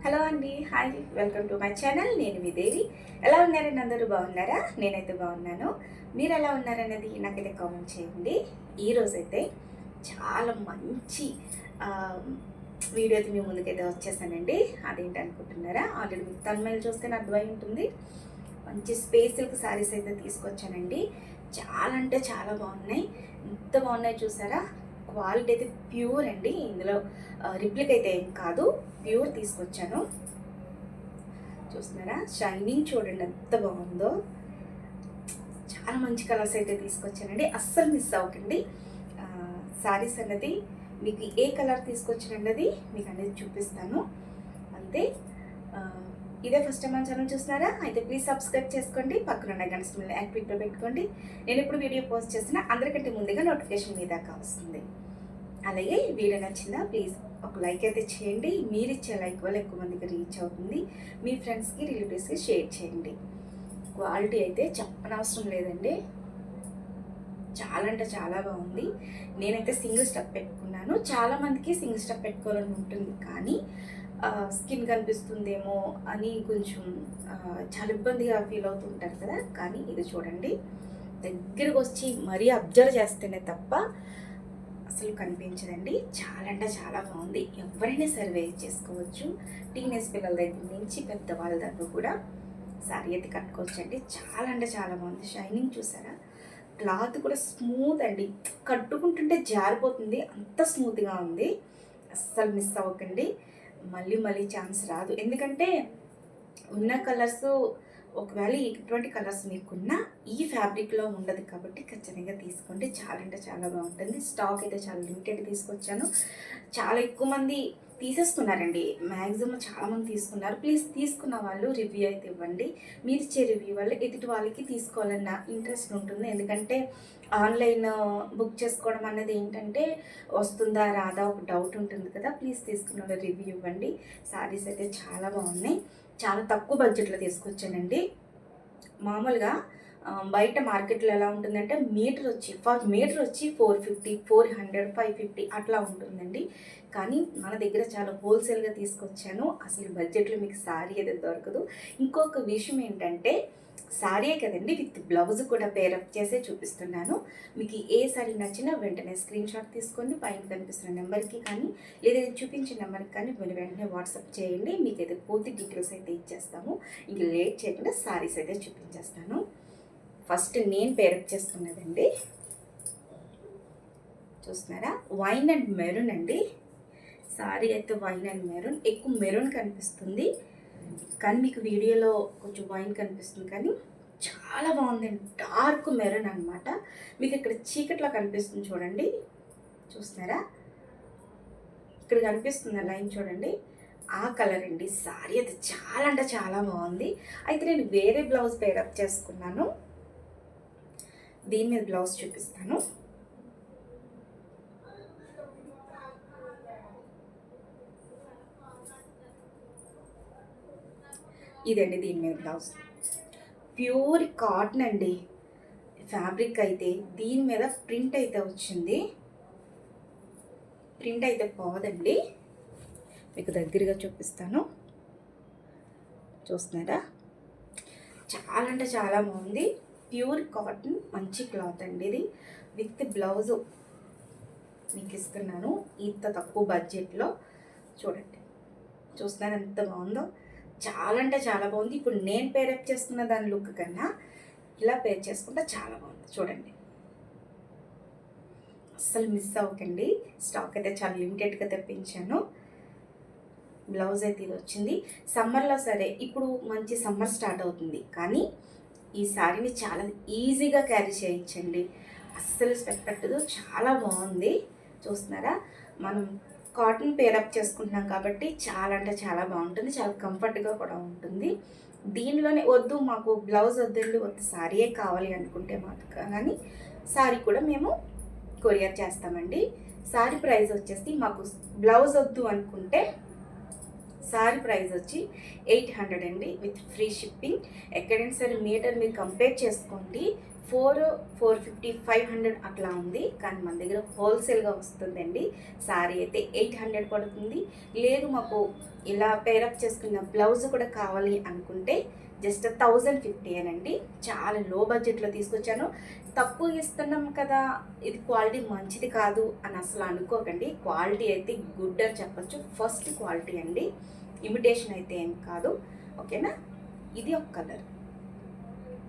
Hello అండి, hi, welcome to my channel. నేను మీ దేవి. ఎలా ఉన్నారండి? అందరూ బాగున్నారా? నేనైతే బాగున్నాను. మీరు ఎలా ఉన్నారనేది నాకైతే కామెంట్ చేయండి. ఈరోజైతే చాలా మంచి వీడియో అయితే మీ ముందుకైతే వచ్చేసానండి. అదేంటి అనుకుంటున్నారా? ఆల్రెడీ మీకు తన్మేలు చూస్తే అర్థమై ఉంటుంది. మంచి స్పేసిల్క్ శారీస్ అయితే తీసుకొచ్చానండి. చాలా అంటే చాలా బాగున్నాయి. ఎంత బాగున్నాయి చూసారా? క్వాలిటీ అయితే ప్యూర్ అండి. ఇందులో రిప్లిక్ అయితే ఏం కాదు, ప్యూర్ తీసుకొచ్చాను. చూస్తున్నారా? షైనింగ్ చూడండి ఎంత బాగుందో. చాలా మంచి కలర్స్ అయితే తీసుకొచ్చానండి. అస్సలు మిస్ అవ్వకండి. శారీస్ అన్నది మీకు ఏ కలర్ తీసుకొచ్చానన్నది మీకు అనేది చూపిస్తాను. అంతే. ఇదే ఫస్ట్ టైం మన ఛానల్ చూస్తున్నారా? అయితే ప్లీజ్ సబ్స్క్రైబ్ చేసుకోండి. పక్కన గంట సింబల్ని యాక్టివేట్లో పెట్టుకోండి. నేను ఇప్పుడు వీడియో పోస్ట్ చేసిన అందరికంటే ముందుగా నోటిఫికేషన్ మీ దాకా వస్తుంది. అలాగే వీడియో నచ్చిందా ప్లీజ్ ఒక లైక్ అయితే చేయండి. మీరు ఇచ్చే లైక్ వల్ల ఎక్కువ మందికి రీచ్ అవుతుంది. మీ ఫ్రెండ్స్కి రిలేటివ్స్కి షేర్ చేయండి. క్వాలిటీ అయితే చెప్పనవసరం లేదండి. చాలా అంటే చాలా బాగుంది. నేనైతే సింగిల్ స్టెప్ పెట్టుకున్నాను. చాలామందికి సింగిల్ స్టెప్ పెట్టుకోవాలని ఉంటుంది, కానీ స్కిన్ కనిపిస్తుందేమో అని కొంచెం చాలా ఇబ్బందిగా ఫీల్ అవుతుంటారు కదా. కానీ ఇది చూడండి, దగ్గరకు వచ్చి మరీ అబ్జర్వ్ చేస్తేనే తప్ప అసలు కనిపించదండి. చాలా అంటే చాలా బాగుంది. ఎవరైనా సర్వే చేసుకోవచ్చు. టీనేజ్ పిల్లల దగ్గర నుంచి పెద్దవాళ్ళ దగ్గర కూడా శారీ అయితే కట్టుకోవచ్చు అండి. చాలా అంటే చాలా బాగుంది. షైనింగ్ చూసారా? క్లాత్ కూడా స్మూత్ అండి. కట్టుకుంటుంటే జారిపోతుంది, అంత స్మూత్గా ఉంది. అస్సలు మిస్ అవ్వకండి. మళ్ళీ మళ్ళీ ఛాన్స్ రాదు. ఎందుకంటే ఉన్న కలర్స్ ఒకవేళ ఇటువంటి కలర్స్ మీకున్నా ఈ ఫ్యాబ్రిక్లో ఉండదు కాబట్టి ఖచ్చితంగా తీసుకోండి. చాలా అంటే చాలా బాగుంటుంది. స్టాక్ అయితే చాలా లిమిటెడ్ తీసుకొచ్చాను. చాలా ఎక్కువ మంది తీసేసుకున్నారండి. మ్యాక్సిమం చాలామంది తీసుకున్నారు. ప్లీజ్ తీసుకున్న వాళ్ళు రివ్యూ అయితే ఇవ్వండి. మీరు ఇచ్చే రివ్యూ వల్ల ఎదుటి వాళ్ళకి తీసుకోవాలన్న ఇంట్రెస్ట్ ఉంటుంది. ఎందుకంటే ఆన్లైన్ బుక్ చేసుకోవడం అన్నది ఏంటంటే వస్తుందా రాదా ఒక డౌట్ ఉంటుంది కదా. ప్లీజ్ తీసుకున్న వాళ్ళు రివ్యూ ఇవ్వండి. శారీస్ అయితే చాలా బాగున్నాయి. చాలా తక్కువ బడ్జెట్లో తీసుకొచ్చానండి. మామూలుగా బయట మార్కెట్లో ఎలా ఉంటుందంటే మీటర్ వచ్చి 450, 400, 550 అట్లా ఉంటుందండి. కానీ మన దగ్గర చాలా హోల్సేల్గా తీసుకొచ్చాను. అసలు బడ్జెట్లో మీకు శారీ అయితే దొరకదు. ఇంకొక విషయం ఏంటంటే శారీయే కదండి, విత్ బ్లౌజ్ కూడా పేరప్ చేసే చూపిస్తున్నాను. మీకు ఏ శారీ నచ్చినా వెంటనే స్క్రీన్ షాట్ తీసుకోండి. పైన కనిపిస్తున్న నెంబర్కి కానీ లేదా చూపించిన నెంబర్కి కానీ మీరు వెంటనే వాట్సాప్ చేయండి. మీకైతే పూర్తి డీటెయిల్స్ అయితే ఇచ్చేస్తాము. ఇంక లేట్ చేయకుండా శారీస్ అయితే చూపించేస్తాను. ఫస్ట్ నేను పేరప్ చేసుకున్నదండి. చూస్తున్నారా? వైన్ అండ్ మెరూన్ అండి. శారీ అయితే వైన్ అండ్ మెరూన్, ఎక్కువ మెరూన్ కనిపిస్తుంది కానీ మీకు వీడియోలో కొంచెం వైన్ కనిపిస్తుంది, కానీ చాలా బాగుందండి. డార్క్ మెరూన్ అనమాట. మీకు ఇక్కడ చీకట్లో కనిపిస్తుంది చూడండి. చూస్తున్నారా? ఇక్కడ కనిపిస్తుంది లైన్ చూడండి, ఆ కలర్ అండి. శారీ అయితే చాలా అంటే చాలా బాగుంది. అయితే నేను వేరే బ్లౌజ్ పేరప్ చేసుకున్నాను. దీని మీద బ్లౌజ్ చూపిస్తాను. ఇదండి దీని మీద బ్లౌజ్. ప్యూర్ కాటన్ అండి ఫ్యాబ్రిక్. అయితే దీని మీద ప్రింట్ అయితే వచ్చింది. ప్రింట్ అయితే పోదండి. మీకు దగ్గరగా చూపిస్తాను. చూస్తున్నారా? చాలా అంటే చాలా బాగుంది. ప్యూర్ కాటన్, మంచి క్లాత్ అండి ఇది. విత్ బ్లౌజు మీకు ఇస్తున్నాను ఇంత తక్కువ బడ్జెట్లో. చూడండి, చూస్తున్నారా ఎంత బాగుందో? చాలా అంటే చాలా బాగుంది. ఇప్పుడు నేను పేరప్ చేసుకున్న దాని లుక్ కన్నా ఇలా పేర్ చేసుకుంటే చాలా బాగుంది. చూడండి, అస్సలు మిస్ అవ్వకండి. స్టాక్ అయితే చాలా లిమిటెడ్గా తెప్పించాను. బ్లౌజ్ అయితే ఇది వచ్చింది. సమ్మర్లో సరే, ఇప్పుడు మంచి సమ్మర్ స్టార్ట్ అవుతుంది, కానీ ఈ శారీని చాలా ఈజీగా క్యారీ చేయించండి. అస్సలు స్పెక్ట్ పెట్టదు. చాలా బాగుంది. చూస్తున్నారా? మనం కాటన్ పేరప్ చేసుకుంటున్నాం కాబట్టి చాలా అంటే చాలా బాగుంటుంది. చాలా కంఫర్ట్గా కూడా ఉంటుంది. దీనిలోనే వద్దు మాకు బ్లౌజ్ వద్దండి, వద్దు శారీయే కావాలి అనుకుంటే మాకు కానీ శారీ కూడా మేము కొరియర్ చేస్తామండి. శారీ ప్రైస్ వచ్చేసి మాకు బ్లౌజ్ వద్దు అనుకుంటే శారీ ప్రైస్ వచ్చి 800 అండి, విత్ ఫ్రీ షిప్పింగ్. ఎక్కడైనా సరే మీటర్ మీరు కంపేర్ చేసుకోండి. 450 500 అట్లా ఉంది. కానీ మన దగ్గర హోల్సేల్గా వస్తుందండి. శారీ అయితే 800 పడుతుంది. లేదు మాకు ఇలా పేరప్ చేసుకున్న బ్లౌజ్ కూడా కావాలి అనుకుంటే జస్ట్ 1050 అనండి. చాలా లో బడ్జెట్లో తీసుకొచ్చాను. తక్కువ ఇస్తున్నాం కదా, ఇది క్వాలిటీ మంచిది కాదు అని అసలు అనుకోకండి. క్వాలిటీ అయితే గుడ్ అని చెప్పచ్చు. ఫస్ట్ క్వాలిటీ అండి, ఇమిటేషన్ అయితే ఏం కాదు. ఓకేనా. ఇది ఒక కలర్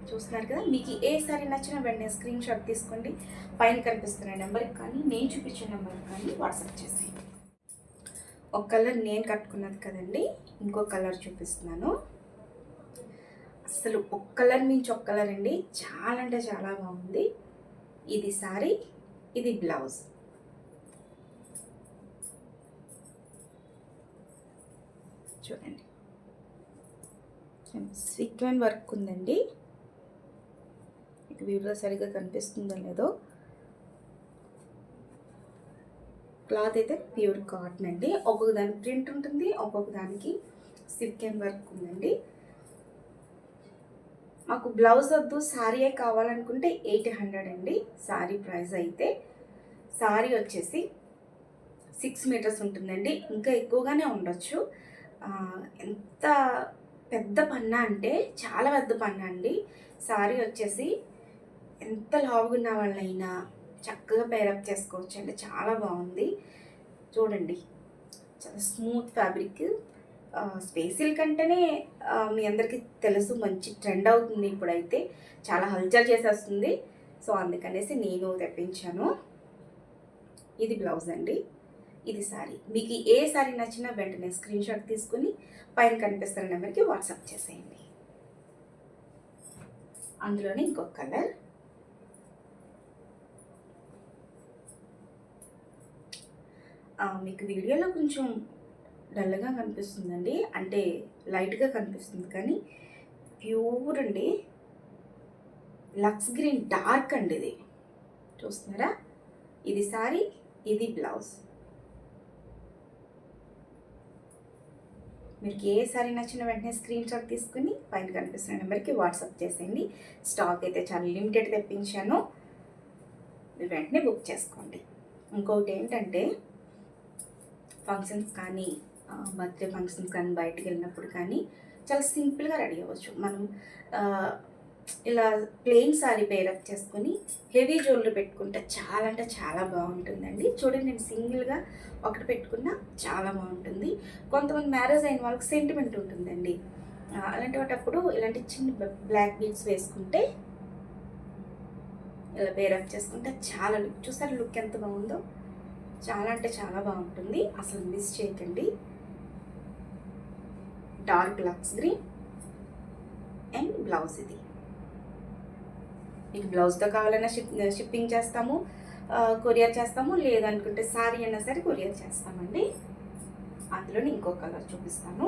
చూస్తున్నారు కదా. మీకు ఏ సారీ నచ్చినా వెంటనే స్క్రీన్ షాట్ తీసుకోండి. పైన కనిపిస్తున్న నెంబర్కి కానీ నేను చూపించిన నెంబర్కి కానీ వాట్సాప్ చేసేయండి. ఒక కలర్ నేను కట్టుకున్నది కదండి, ఇంకో కలర్ చూపిస్తున్నాను. అసలు ఒక కలర్ నుంచి ఒక కలర్ అండి, చాలా అంటే చాలా బాగుంది. ఇది సారీ, ఇది బ్లౌజ్. చూడండి, సీక్వెన్స్ వర్క్ ఉందండి. వీడియో సరిగ్గా కనిపిస్తుందో లేదో. క్లాత్ అయితే ప్యూర్ కాటన్ అండి. ఒక్కొక్క దానికి ప్రింట్ ఉంటుంది, ఒక్కొక్క దానికి సీక్వెన్స్ వర్క్ ఉందండి. మాకు బ్లౌజ్ వద్దు, శారీయే కావాలనుకుంటే 800 అండి శారీ ప్రైస్ అయితే. శారీ వచ్చేసి 6 మీటర్స్ ఉంటుందండి, ఇంకా ఎక్కువగానే ఉండొచ్చు. ఎంత పెద్ద పన్నా అంటే చాలా పెద్ద పన్నా అండి. శారీ వచ్చేసి ఎంత లావుగున్న వాళ్ళైనా చక్కగా పేరప్ చేసుకోవచ్చు అండి. చాలా బాగుంది. చూడండి, చాలా స్మూత్ ఫ్యాబ్రిక్. స్పేసిల్ కంటేనే మీ అందరికీ తెలుసు మంచి ట్రెండ్ అవుతుంది ఇప్పుడైతే, చాలా హల్చల్ చేసేస్తుంది. సో అందుకనేసి నేను తెప్పించాను. ఇది బ్లౌజ్ అండి, ఇది శారీ. మీకు ఏ శారీ నచ్చినా వెంటనే స్క్రీన్ షాట్ తీసుకుని పైన కనిపిస్తున్న నెంబర్కి వాట్సాప్ చేసేయండి. అందులోనే ఇంకొక కలర్. మీకు వీడియోలో కొంచెం డల్గా కనిపిస్తుందండి, అంటే లైట్గా కనిపిస్తుంది, కానీ ప్యూర్ అండి. లక్స్ గ్రీన్ డార్క్ అండి ఇది. చూస్తున్నారా, ఇది శారీ, ఇది బ్లౌజ్. మీకు ఏ శారీ నచ్చిన వెంటనే స్క్రీన్ షాట్ తీసుకుని పైన కనిపిస్తున్న నెంబర్కి వాట్సాప్ చేసేయండి. స్టాక్ అయితే చాలా లిమిటెడ్ తెప్పించాను, మీరు వెంటనే బుక్ చేసుకోండి. ఇంకొకటి ఏంటంటే, ఫంక్షన్స్ కానీ బర్త్డే ఫంక్షన్స్ కానీ బయటికి వెళ్ళినప్పుడు కానీ చాలా సింపుల్గా రెడీ అవ్వచ్చు. మనం ఇలా ప్లెయిన్ శారీ పేరప్ చేసుకొని హెవీ జ్యువెలరీ పెట్టుకుంటే చాలా అంటే చాలా బాగుంటుందండి. చూడండి, నేను సింగిల్గా ఒకటి పెట్టుకున్నా చాలా బాగుంటుంది. కొంతమంది మ్యారేజ్ అయిన వాళ్ళకి సెంటిమెంట్ ఉంటుందండి. అలాంటి వాటప్పుడు ఇలాంటి చిన్న బ్లాక్ బీడ్స్ వేసుకుంటే, ఇలా పేరప్ చేసుకుంటే చాలా లుక్, చూసారు లుక్ ఎంత బాగుందో. చాలా అంటే చాలా బాగుంటుంది, అసలు మిస్ చేయకండి. డార్క్ లక్స్ గ్రీన్ అండ్ బ్లౌజ్. ఇది మీకు బ్లౌజ్తో కావాలన్నా షిప్పింగ్ చేస్తాము, కొరియర్ చేస్తాము. లేదనుకుంటే శారీ అయినా సరే కొరియర్ చేస్తామండి. అందులోని ఇంకో కలర్ చూపిస్తాను.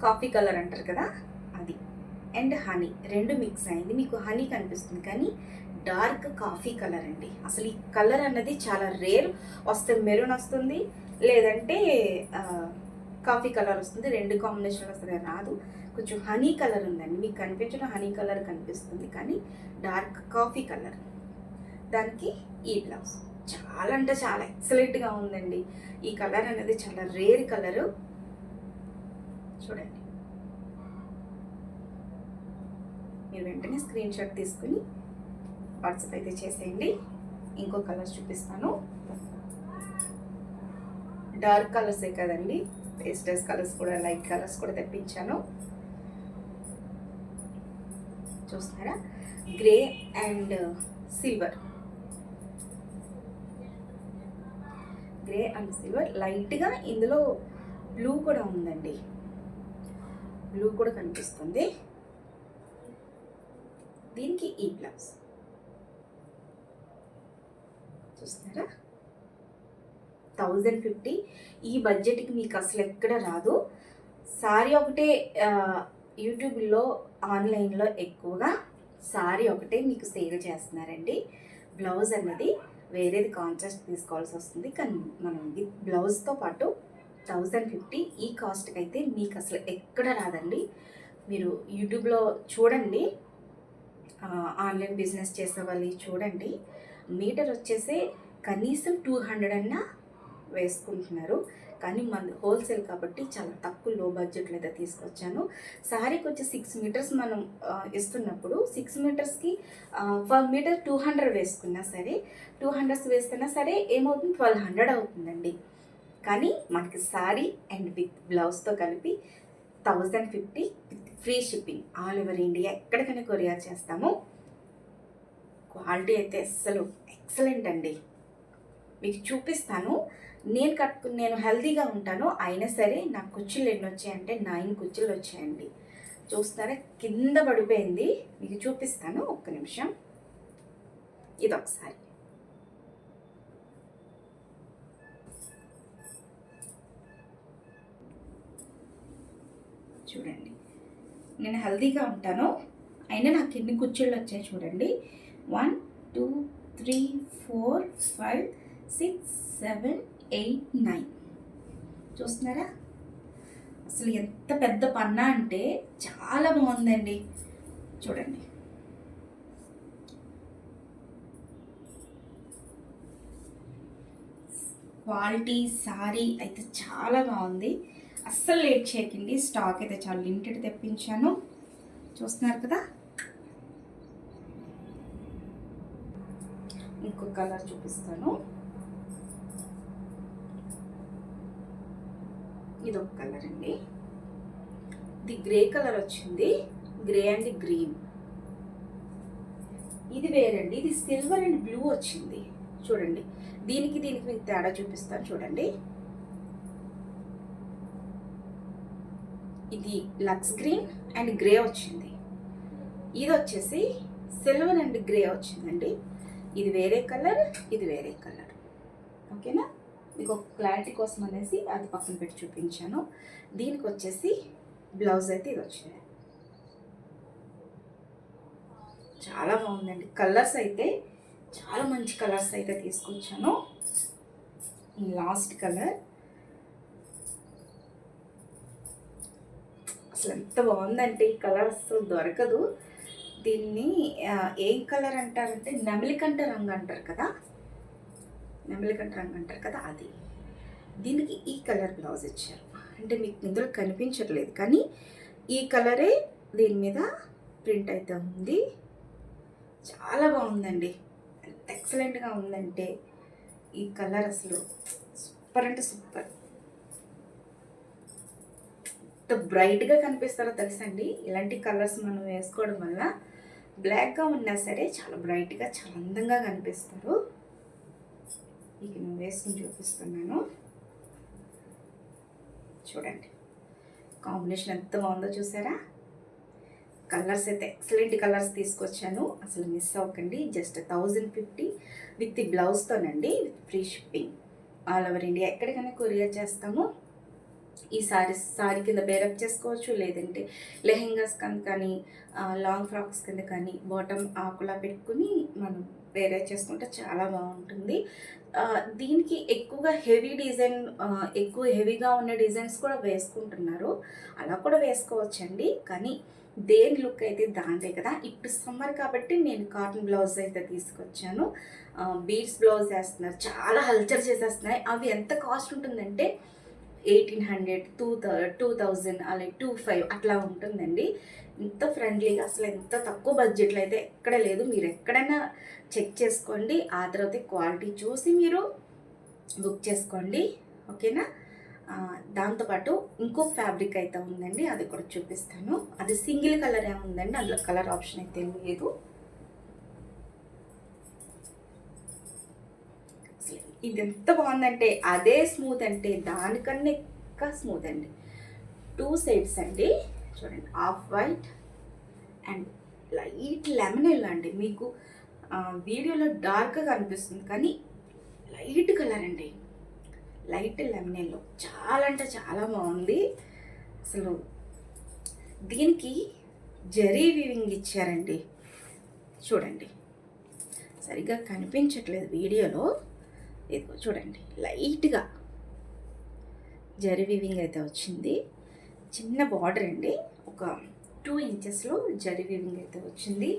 కాఫీ కలర్ అంటారు కదా, అది. అండ్ హనీ రెండు మిక్స్ అయింది. మీకు హనీ కనిపిస్తుంది కానీ డార్క్ కాఫీ కలర్ అండి. అసలు ఈ కలర్ అన్నది చాలా రేర్. వస్తే మెరూన్ వస్తుంది, లేదంటే కాఫీ కలర్ వస్తుంది. రెండు కాంబినేషన్ వస్తుంది, రాదు. కొంచెం హనీ కలర్ ఉందండి, మీకు కనిపించడం హనీ కలర్ కనిపిస్తుంది కానీ డార్క్ కాఫీ కలర్. దానికి ఈ బ్లౌజ్ చాలా అంటే చాలా ఎక్సలెంట్గా ఉందండి. ఈ కలర్ అనేది చాలా రేర్ కలరు. చూడండి, మీరు వెంటనే స్క్రీన్ షాట్ తీసుకుని వాట్సాప్ అయితే చేసేయండి. ఇంకో కలర్స్ చూపిస్తాను. డార్క్ కలర్సే కదండి, పేస్టల్స్ కలర్స్ కూడా, లైట్ కలర్స్ కూడా తెప్పించాను. చూస్తున్నారా, grey and silver. Grey and silver. లైట్గా ఇందులో బ్లూ కూడా ఉందండి, బ్లూ కూడా కనిపిస్తుంది. దీనికి ఈ బ్లౌజ్ చూస్తున్నారా, 1050. ఈ బడ్జెట్కి మీకు అసలు ఎక్కడ రాదు. సారీ ఒకటే యూట్యూబ్లో ఆన్లైన్లో ఎక్కువగా సారీ ఒకటే మీకు సేల్ చేస్తున్నారండి. బ్లౌజ్ అన్నది వేరేది కాంట్రాస్ట్ తీసుకోవాల్సి వస్తుంది. కానీ మనం బ్లౌజ్తో పాటు 1050. ఈ కాస్ట్కి అయితే మీకు అసలు ఎక్కడ రాదండి. మీరు యూట్యూబ్లో చూడండి, ఆన్లైన్ బిజినెస్ చేసే వాళ్ళు చూడండి, మీటర్ వచ్చేసి కనీసం 200 అన్నా వేసుకుంటున్నారు. కానీ మన హోల్సేల్ కాబట్టి చాలా తక్కువ లో బడ్జెట్లో అయితే తీసుకొచ్చాను. శారీకి వచ్చి 6 మీటర్స్ మనం ఇస్తున్నప్పుడు 6 మీటర్స్కి పర్ మీటర్ 200 వేసుకున్నా సరే, 200 వేసుకున్నా సరే ఏమవుతుంది, 1200 అవుతుందండి. కానీ మనకి శారీ అండ్ విత్ బ్లౌజ్తో కలిపి 1050 with free shipping all over India ఎక్కడికైనా కొరియర్ చేస్తాము. క్వాలిటీ అయితే అస్సలు ఎక్సలెంట్ అండి. మీకు చూపిస్తాను. నేను హెల్తీగా ఉంటాను, అయినా సరే నాకు కుచ్చులు ఎన్ని వచ్చాయంటే 9 కుచ్చులు వచ్చాయండి. చూస్తారా, కింద పడిపోయింది. మీకు చూపిస్తాను, ఒక్క నిమిషం. ఇదొకసారి చూడండి. నేను హెల్తీగా ఉంటాను, అయినా నాకు ఎన్ని కుచ్చుళ్ళు వచ్చాయి చూడండి. 1 2 3 4 5 6 7 8 9. చూస్తున్నారా, అసలు ఎంత పెద్ద పన్నా అంటే చాలా బాగుందండి. చూడండి, క్వాలిటీ సారీ అయితే చాలా బాగుంది. అస్సలు లేట్ చేయకండి. స్టాక్ అయితే చాలా లిమిటెడ్ తెప్పించాను. చూస్తున్నారు కదా. ఇంకో కలర్ చూపిస్తాను. ఇదొక కలర్ అండి. ఇది గ్రే కలర్ వచ్చింది, గ్రే అండ్ గ్రీన్. ఇది వేరండి, ఇది సిల్వర్ అండ్ బ్లూ వచ్చింది. చూడండి, దీనికి మీకు తేడా చూపిస్తాను చూడండి. ఇది లక్స్ గ్రీన్ అండ్ గ్రే వచ్చింది. ఇది వచ్చేసి సిల్వర్ అండ్ గ్రే వచ్చిందండి. ఇది వేరే కలర్, ఇది వేరే కలర్. ఓకేనా, మీకు ఒక క్లారిటీ కోసం అనేసి అది పక్కన పెట్టి చూపించాను. దీనికి వచ్చేసి బ్లౌజ్ అయితే ఇది వచ్చింది. చాలా బాగుందండి. కలర్స్ అయితే చాలా మంచి కలర్స్ అయితే తీసుకొచ్చాను. ఈ లాస్ట్ కలర్ అసలు ఎంత బాగుందంటే, ఈ కలర్ అసలు దొరకదు. దీన్ని ఏం కలర్ అంటారంటే నెమలికంఠ రంగు అంటారు కదా, నెమలికంఠ రంగు అంటారు కదా, అది. దీనికి ఈ కలర్ బ్లౌజ్ ఇచ్చారు. అంటే మీకు ఇందులో కనిపించట్లేదు, కానీ ఈ కలరే దీని మీద ప్రింట్ అయితే ఉంది. చాలా బాగుందండి, ఎక్సలెంట్గా ఉందంటే ఈ కలర్ అసలు సూపర్ అంటే సూపర్. ఎంత బ్రైట్గా కనిపిస్తారో తెలుసండి. ఇలాంటి కలర్స్ మనం వేసుకోవడం వల్ల బ్లాక్గా ఉన్నా సరే చాలా బ్రైట్గా, చాలా అందంగా కనిపిస్తారు. ఇక నేను వేసుకుని చూపిస్తున్నాను చూడండి. కాంబినేషన్ ఎంత బాగుందో చూసారా. కలర్స్ అయితే ఎక్సలెంట్ కలర్స్ తీసుకొచ్చాను, అసలు మిస్ అవ్వకండి. జస్ట్ 1050 విత్ ది బ్లౌజ్తోనండి, with free shipping all over India ఎక్కడికైనా కొరియర్ చేస్తాము. ఈ సారీ కింద బేరప్ చేసుకోవచ్చు, లేదంటే లెహెంగాస్ కింద కానీ, లాంగ్ ఫ్రాక్స్ కింద కానీ బాటమ్ ఆకులా పెట్టుకుని మనం వేరే చేసుకుంటే చాలా బాగుంటుంది. దీనికి ఎక్కువగా హెవీ డిజైన్, ఎక్కువ హెవీగా ఉన్న డిజైన్స్ కూడా వేసుకుంటున్నారు, అలా కూడా వేసుకోవచ్చండి. కానీ దేని లుక్ అయితే దాందే కదా. ఇప్పుడు సమ్మర్ కాబట్టి నేను కాటన్ బ్లౌజ్ అయితే తీసుకొచ్చాను. బీడ్స్ బ్లౌజ్ వేస్తున్నారు, చాలా హల్చర్ చేసేస్తున్నాయి. అవి ఎంత కాస్ట్ ఉంటుందంటే 1800, 2000 అలాగే 25 అట్లా ఉంటుందండి. ఎంత ఫ్రెండ్లీగా, అసలు ఎంత తక్కువ బడ్జెట్లో అయితే ఎక్కడ లేదు. మీరు ఎక్కడైనా చెక్ చేసుకోండి, ఆ తర్వాత క్వాలిటీ చూసి మీరు బుక్ చేసుకోండి. ఓకేనా. దాంతోపాటు ఇంకో ఫ్యాబ్రిక్ అయితే ఉందండి, అది కూడా చూపిస్తాను. అది సింగిల్ కలర్ ఏముందండి, అందులో కలర్ ఆప్షన్ అయితే లేదు. ఇది ఎంత బాగుందంటే, అదే స్మూత్ అంటే దానికన్నా ఎక్కువ స్మూత్ అండి. 2 సైడ్స్ అండి చూడండి, off white and light lemon yellow అండి. మీకు వీడియోలో డార్క్గా కనిపిస్తుంది, కానీ లైట్ కలర్ అండి, లైట్ లెమన్ ఎల్లో. చాలా అంటే చాలా బాగుంది. అసలు దీనికి జరీ వీవింగ్ ఇచ్చారండి. చూడండి, సరిగ్గా కనిపించట్లేదు వీడియోలో. ఇదిగో చూడండి, లైట్గా జరీ వీవింగ్ అయితే వచ్చింది. చిన్న బార్డర్ అండి, ఒక 2 ఇంచెస్లో జరీ వీవింగ్ అయితే వచ్చింది.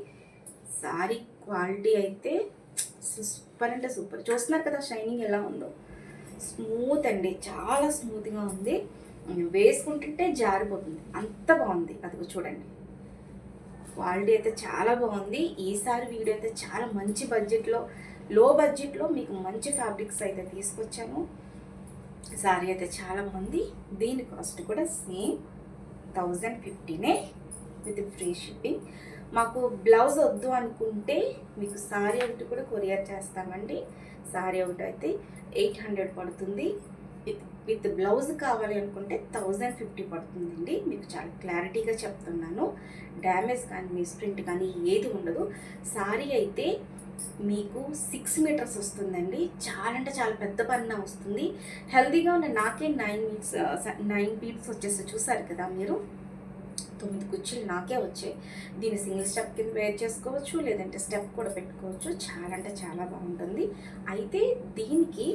సారీ క్వాలిటీ అయితే సూపర్ అంటే సూపర్. చూస్తున్నారు కదా షైనింగ్ ఎలా ఉందో, స్మూత్ అండి, చాలా స్మూత్గా ఉంది. వేసుకుంటుంటే జారిపోతుంది, అంత బాగుంది. అదిగో చూడండి, క్వాలిటీ అయితే చాలా బాగుంది. ఈసారి వీడియో అయితే చాలా మంచి బడ్జెట్లో, లో బడ్జెట్లో మీకు మంచి ఫ్యాబ్రిక్స్ అయితే తీసుకొచ్చాను. సారీ అయితే చాలా బాగుంది. దీని కాస్ట్ కూడా సేమ్ 1050 విత్ ఫ్రీ షిప్పింగ్. మాకు బ్లౌజ్ వద్దు అనుకుంటే మీకు సారీ ఒకటి కూడా కొరియర్ చేస్తామండి. సారీ ఒకటి అయితే 800 పడుతుంది. విత్ బ్లౌజ్ కావాలి అనుకుంటే 1050 పడుతుందండి. మీకు చాలా క్లారిటీగా చెప్తున్నాను. డ్యామేజ్ కానీ మిస్ప్రింట్ కానీ ఏది ఉండదు. సారీ అయితే మీకు 6 మీటర్స్ వస్తుందండి. చాలా అంటే చాలా పెద్ద పన్న వస్తుంది. హెల్దీగా ఉన్న నాకే 9 బీట్స్ వచ్చేసి చూసారు కదా మీరు, 9 కుర్చీలు నాకే వచ్చాయి. దీన్ని సింగిల్ స్టెప్ కింద వేర్ చేసుకోవచ్చు, లేదంటే స్టెప్ కూడా పెట్టుకోవచ్చు. చాలా అంటే చాలా బాగుంటుంది. అయితే దీనికి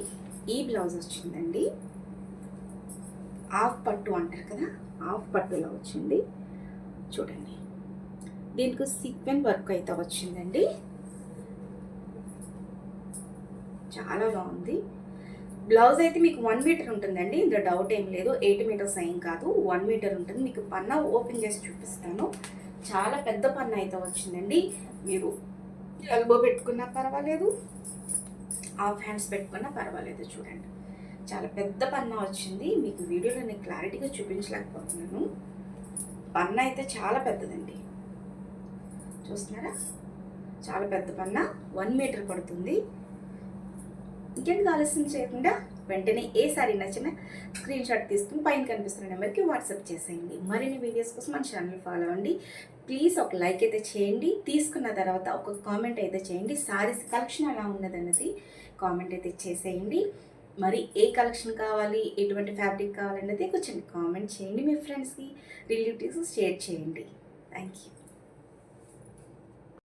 ఈ బ్లౌజ్ వచ్చిందండి, హాఫ్ పట్టు అంటారు కదా, హాఫ్ పట్టులా వచ్చింది. చూడండి, దీనికి సీక్వెన్స్ వర్క్ అయితే వచ్చిందండి. చాలా బాగుంది. బ్లౌజ్ అయితే మీకు 1 మీటర్ ఉంటుందండి, ఇందులో డౌట్ ఏం లేదు. 8 మీటర్స్ ఏం కాదు, 1 మీటర్ ఉంటుంది. మీకు పన్నా ఓపెన్ చేసి చూపిస్తాను. చాలా పెద్ద పన్న అయితే వచ్చిందండి. మీరు ఎల్బో పెట్టుకున్నా పర్వాలేదు, హాఫ్ హ్యాండ్స్ పెట్టుకున్నా పర్వాలేదు. చూడండి, చాలా పెద్ద పన్న వచ్చింది. మీకు వీడియోలో నేను క్లారిటీగా చూపించలేకపోతున్నాను. పన్న అయితే చాలా పెద్దదండి, చూస్తున్నారా, చాలా పెద్ద పన్న. 1 మీటర్ పడుతుంది. ఇంకేంటి ఆలస్యం చేయకుండా వెంటనే ఏ సారీ నచ్చిన స్క్రీన్ షాట్ తీసుకుని పైన కనిపిస్తున్న నెంబర్కి వాట్సాప్ చేసేయండి. మరిన్ని వీడియోస్ కోసం మన ఛానల్ ఫాలో అవ్వండి. ప్లీజ్ ఒక లైక్ అయితే చేయండి. తీసుకున్న తర్వాత ఒక కామెంట్ అయితే చేయండి. సారీస్ కలెక్షన్ ఎలా ఉన్నదన్నది కామెంట్ అయితే చేసేయండి. మరి ఏ కలెక్షన్ కావాలి, ఎటువంటి ఫ్యాబ్రిక్ కావాలన్నది కొంచెం కామెంట్ చేయండి. మీ ఫ్రెండ్స్కి, రిలేటివ్స్ షేర్ చేయండి. Thank you.